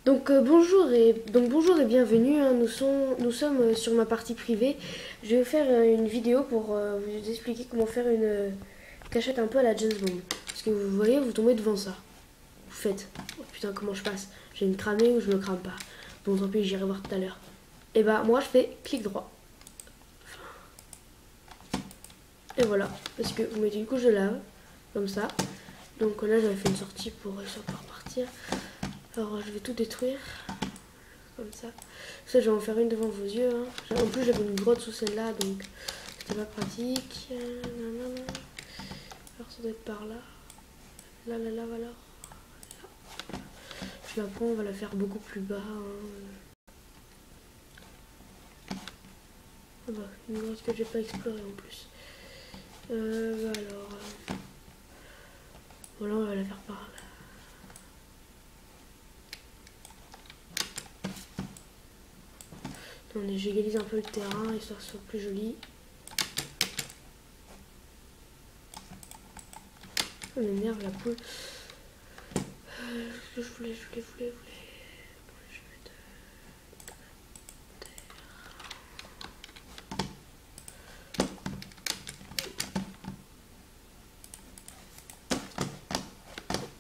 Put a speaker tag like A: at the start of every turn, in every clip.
A: Bonjour et bienvenue, hein. Nous sommes sur ma partie privée. Je vais vous faire une vidéo pour vous expliquer comment faire une cachette un peu à la James Bond. Parce que vous voyez, vous tombez devant ça. Vous faites, oh putain, comment je passe? J'ai une cramée ou je me crame pas? Bon, tant pis, j'irai voir tout à l'heure. Et bah moi je fais clic droit. Et voilà, parce que vous mettez une couche de lave, comme ça. Donc là j'avais fait une sortie pour réussir à repartir. Alors je vais tout détruire. Comme ça. Ça, je vais en faire une devant vos yeux. Hein. En plus, j'avais une grotte sous celle-là, donc c'était pas pratique. Alors, ça doit être par là. Là, voilà. Je la prends, on va la faire beaucoup plus bas. Hein. Ah bah, une grotte que j'ai pas explorée en plus. Voilà, on va la faire par là. J'égalise un peu le terrain, histoire que ce soit plus joli. Ça m'énerve la poule. Je voulais.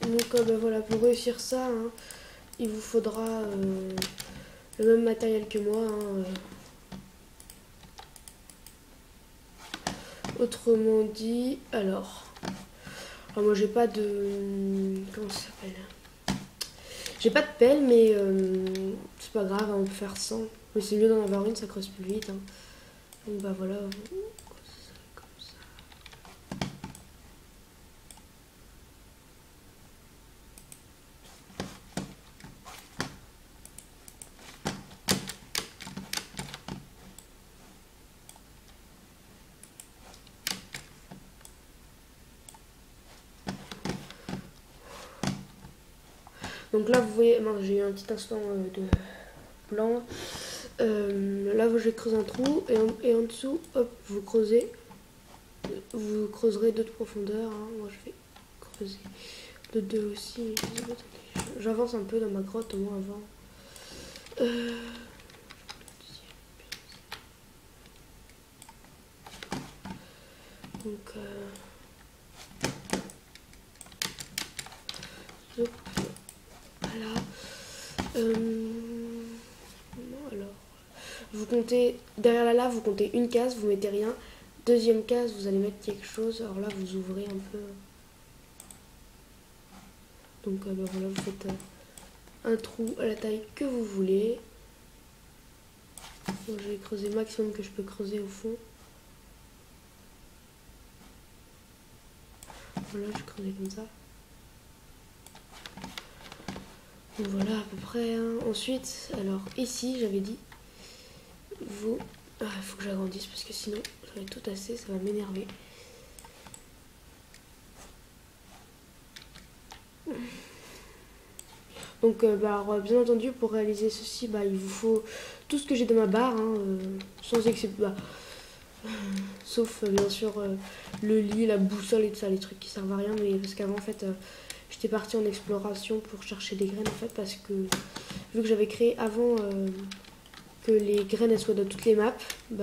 A: Donc bah, voilà, pour réussir ça, hein, il vous faudra le même matériel que moi. Hein. Autrement dit, alors moi j'ai pas de... Comment ça s'appelle? J'ai pas de pelle, mais c'est pas grave, hein, on peut faire sans. Mais c'est mieux d'en avoir une, ça creuse plus vite. Hein. Donc bah voilà, comme ça. Donc là, vous voyez, j'ai eu un petit instant de blanc. Là, je creuse un trou et en dessous, hop, vous creusez. Vous creuserez d'autres profondeurs. Hein. Moi, je vais creuser de deux aussi. J'avance un peu dans ma grotte au moins avant. Donc, voilà. Alors, vous comptez, derrière la lave, vous comptez une case, vous mettez rien. Deuxième case, vous allez mettre quelque chose. Alors là, vous ouvrez un peu. Donc, bah voilà, vous faites un trou à la taille que vous voulez. Donc, je vais creuser le maximum que je peux creuser au fond. Voilà, je creusais comme ça. Donc voilà à peu près. Hein. Ensuite, alors ici, j'avais dit, vous... Ah, il faut que j'agrandisse parce que sinon, j'en ai tout assez, ça va m'énerver. Donc, alors, bien entendu, pour réaliser ceci, il vous faut tout ce que j'ai dans ma barre, hein, sans exception. Sauf bien sûr le lit, la boussole et tout ça, les trucs qui servent à rien, mais parce qu'avant en fait j'étais partie en exploration pour chercher des graines en fait parce que vu que j'avais créé avant que les graines elles soient dans toutes les maps, il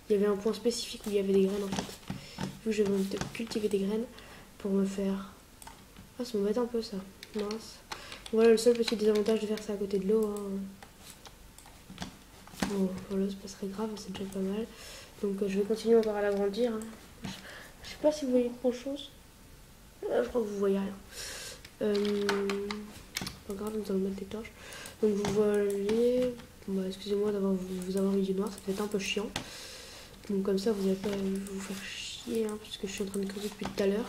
A: y avait un point spécifique où il y avait des graines en fait. Vu que j'avais envie de cultiver des graines pour me faire... Ah ça m'embête un peu ça, mince. Voilà le seul petit désavantage de faire ça à côté de l'eau. Hein. Bon voilà c'est pas très grave, c'est déjà pas mal. Donc je vais continuer encore à l'agrandir. Hein. Je sais pas si vous voyez grand chose. Je crois que vous voyez rien. Pas grave, nous allons mettre des torches. Donc vous voyez. Excusez-moi d'avoir vous avoir mis du noir, ça peut être un peu chiant. Donc comme ça vous n'allez pas vous faire chier, hein, puisque je suis en train de creuser depuis tout à l'heure.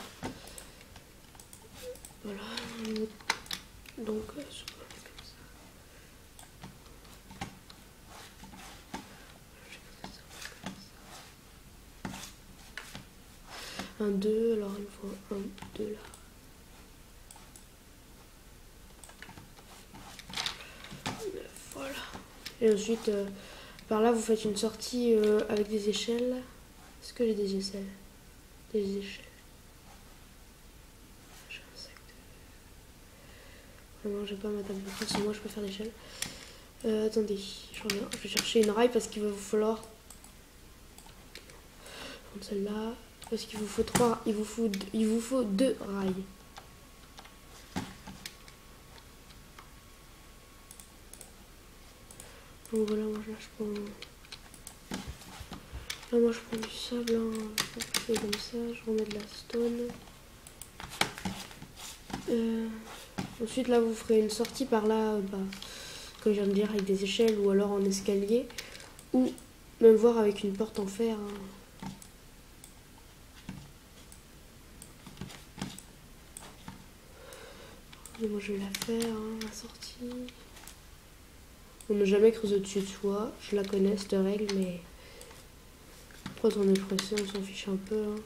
A: Voilà. Donc un 2, alors il me faut un 2 là. Voilà. Et ensuite, par là, vous faites une sortie avec des échelles. Est-ce que j'ai des échelles? Des échelles. J'ai un sac Non, j'ai pas ma table de trace, moi je peux faire l'échelle. Attendez, je reviens. Je vais chercher une rail parce qu'il va vous falloir prendre celle-là. Parce qu'il vous faut 3, il vous faut 2 rails. Donc voilà, moi là je prends. Là moi je prends du sable, hein. Je fais comme ça, je remets de la stone. Ensuite là vous ferez une sortie par là, comme je viens de dire, avec des échelles ou alors en escalier. Ou même voir avec une porte en fer. Hein. Et moi je vais la faire, hein, la sortie. On n'a jamais creusé au-dessus de soi. Je la connais cette règle, mais quand on est pressé, on s'en fiche un peu. Hein.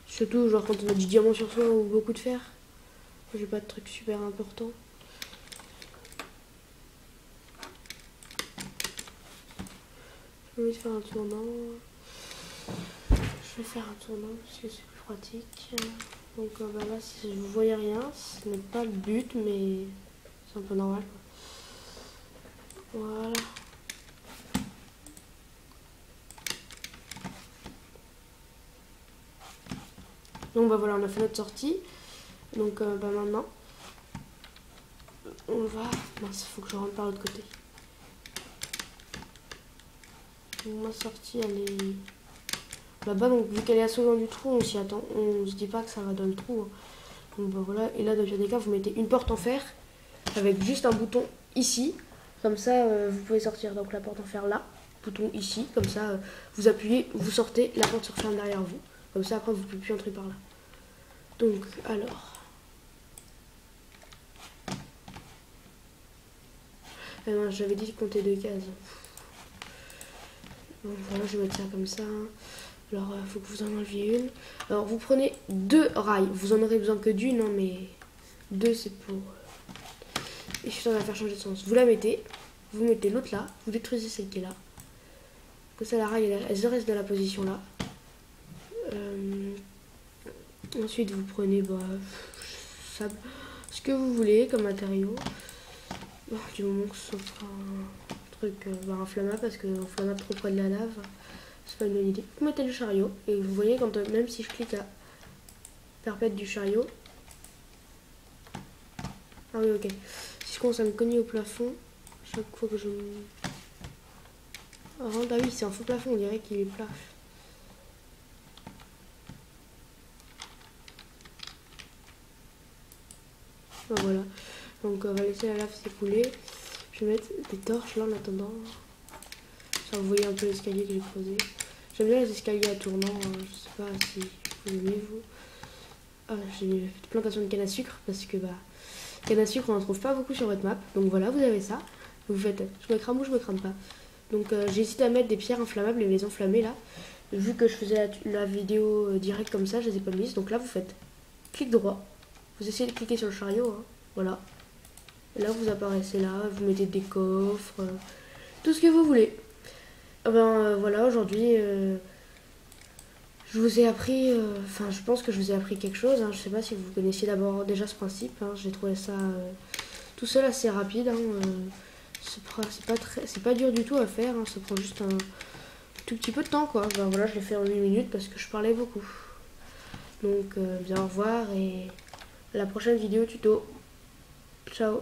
A: Surtout genre quand on a du diamant sur soi ou beaucoup de fer. J'ai pas de trucs super importants. J'ai envie de faire un tournant. Je vais faire un tournant parce que c'est plus pratique. Donc bah là, si vous voyez rien, ce n'est pas le but, mais c'est un peu normal. Voilà. Donc bah voilà, on a fait notre sortie. Donc bah maintenant, on va... Mince, il faut que je rentre par l'autre côté. Donc, ma sortie, elle est là-bas, donc vu qu'elle est assez loin du trou, on s'y attend. On se dit pas que ça va dans le trou. Hein. Donc bah voilà, et là dans le pire des cas, vous mettez une porte en fer avec juste un bouton ici. Comme ça, vous pouvez sortir. Donc la porte en fer là, bouton ici. Comme ça, vous appuyez, vous sortez, la porte se referme derrière vous. Comme ça, après, vous ne pouvez plus entrer par là. Donc, alors... j'avais dit de compter 2 cases. Donc voilà, je vais mettre ça comme ça. Alors, il faut que vous en enleviez une. Alors, vous prenez 2 rails. Vous en aurez besoin que d'une, hein, mais 2 c'est pour... Et je suis en train de la faire changer de sens. Vous la mettez, vous mettez l'autre là, vous détruisez celle qui est là. Comme ça, la rail, elle reste dans la position là. Ensuite, vous prenez ce que vous voulez comme matériau. Bon, du moment que ce soit un truc inflammable, parce que inflammable trop près de la lave, c'est pas une bonne idée. Vous mettez le chariot et vous voyez quand même si je clique à perpète du chariot. Ah oui, ok. Si je commence à me cogner au plafond, chaque fois que je me... Ah bah oui, c'est un faux plafond, on dirait qu'il est plat. Ah, voilà. Donc on va laisser la lave s'écouler. Je vais mettre des torches là en attendant. Ça, vous voyez un peu l'escalier que j'ai creusé. J'aime bien les escaliers à tournant. Hein. Je sais pas si vous aimez vous. Ah, j'ai une plantation de canne à sucre parce que canne à sucre on en trouve pas beaucoup sur votre map. Donc voilà, vous avez ça. Vous faites je me crame ou je me crame pas. Donc j'ai hésité à mettre des pierres inflammables et les enflammer là. Vu que je faisais la vidéo direct comme ça, je les ai pas mises. Donc là vous faites clic droit. Vous essayez de cliquer sur le chariot. Hein. Voilà. Et là vous apparaissez là, vous mettez des coffres, tout ce que vous voulez. Voilà, aujourd'hui je vous ai appris, je pense que je vous ai appris quelque chose. Hein. Je sais pas si vous connaissiez d'abord déjà ce principe. Hein. J'ai trouvé ça tout seul assez rapide. Hein. C'est pas dur du tout à faire. Hein. Ça prend juste un tout petit peu de temps quoi. Voilà, je l'ai fait en 8 minutes parce que je parlais beaucoup. Donc bien au revoir et à la prochaine vidéo tuto. Ciao.